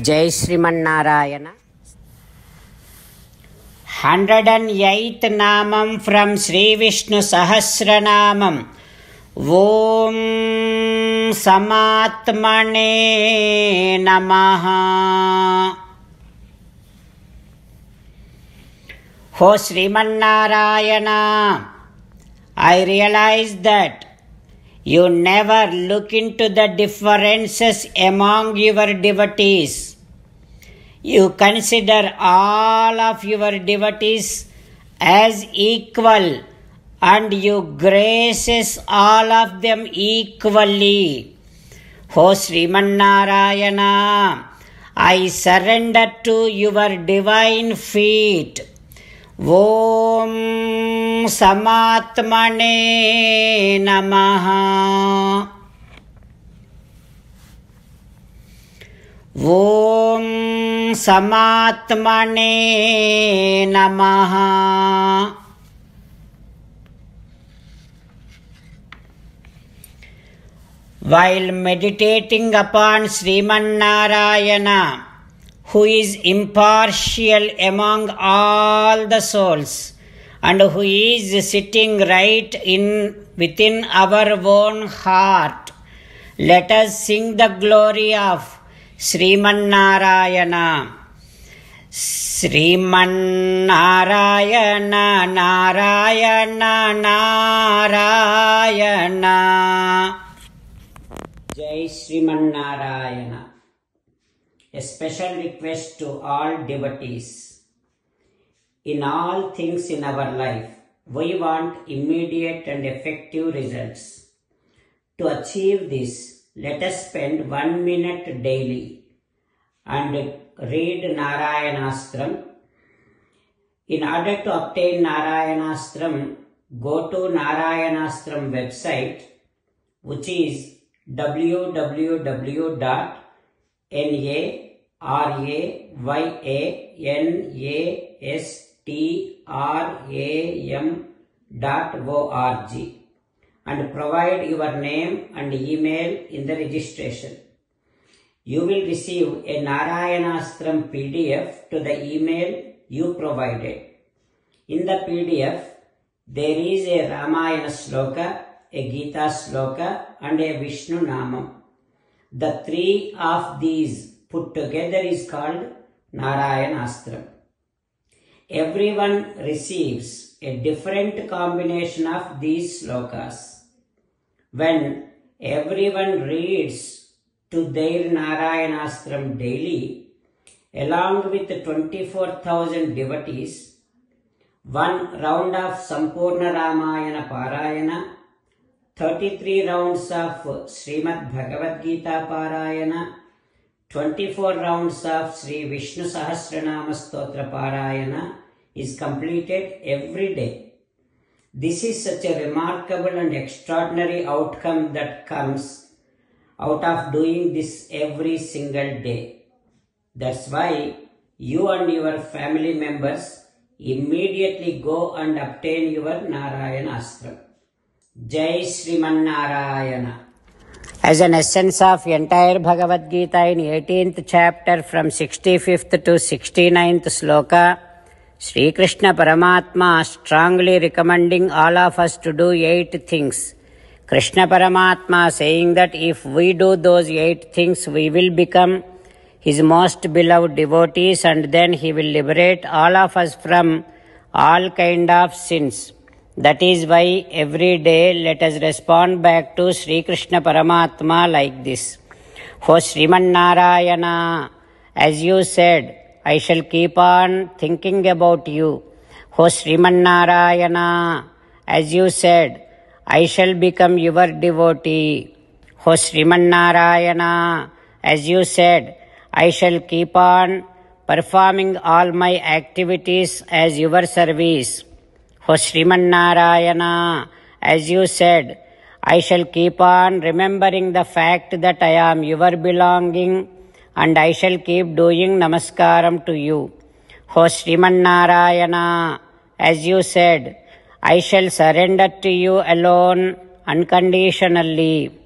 జై శ్రీమన్నారాయణ. 108th నామం from Shri Vishnu Sahasranamam. ఓం సమాత్మనే నమః. ఓ Srimannarayana, I realize that you never look into the differences among your devotees. You consider all of your devotees as equal and you graces all of them equally. O Srimannarayana, I surrender to your divine feet. Om Samatmane Namaha. Om Samatmane Namaha. While meditating upon Srimannarayana, who is impartial among all the souls and who is sitting right within our own heart, let us sing the glory of Srimannarayana. Srimannarayana, Narayana, Narayana. Jai Srimannarayana. A special request to all devotees. In all things in our life, we want immediate and effective results. To achieve this, let us spend 1 minute daily and read Narayanastram. In order to obtain Narayanastram, go to Narayanastram website, which is www.narayanastram.org and provide your name and email in the registration. You will receive a Narayanastram PDF to the email you provided. In the PDF, there is a Ramayana Sloka, a Gita Sloka and a Vishnu Namam. The three of these put together is called Narayanastram. Everyone receives a different combination of these slokas. When everyone reads to their Narayanastram daily, along with 24,000 devotees, 1 round of Sampurna Ramayana Parayana, 33 rounds of Srimad Bhagavad Gita Parayana, 24 rounds of Sri Vishnu Sahasranama Stotra Parayana is completed every day. This is such a remarkable and extraordinary outcome that comes out of doing this every single day. That's why you and your family members immediately go and obtain your Narayanastram. Jai Srimannarayana. As an essence of entire Bhagavad Gita in 18th chapter from 65th to 69th sloka, Sri Krishna Paramatma strongly recommending all of us to do 8 things. Krishna Paramatma saying that if we do those 8 things, we will become his most beloved devotees and then he will liberate all of us from all kind of sins. That is why every day let us respond back to Sri Krishna Paramatma like this. O Srimannarayana, as you said, I shall keep on thinking about you. O Srimannarayana, as you said, I shall become your devotee. O Srimannarayana, as you said, I shall keep on performing all my activities as your service. O Srimannarayana, as you said, I shall keep on remembering the fact that I am your belonging and I shall keep doing namaskaram to you. O Srimannarayana, as you said, I shall surrender to you alone unconditionally.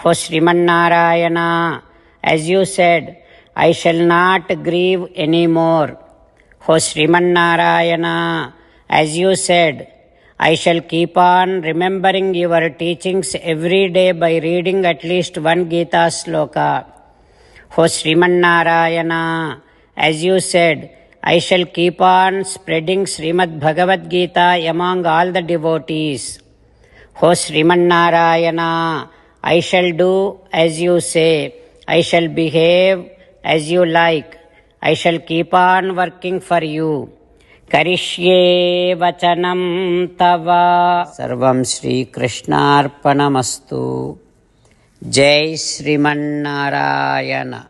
O Srimannarayana, as you said, I shall not grieve anymore. O Srimannarayana, as you said, I shall keep on remembering your teachings every day by reading at least one Gita sloka. O Srimannarayana, as you said, I shall keep on spreading Srimad Bhagavad Gita among all the devotees. O Srimannarayana, I shall do as you say. I shall behave as you like. I shall keep on working for you. Karishye vachanam tava. Sarvam Shri Krishnarpanamastu. Jai Srimannarayana.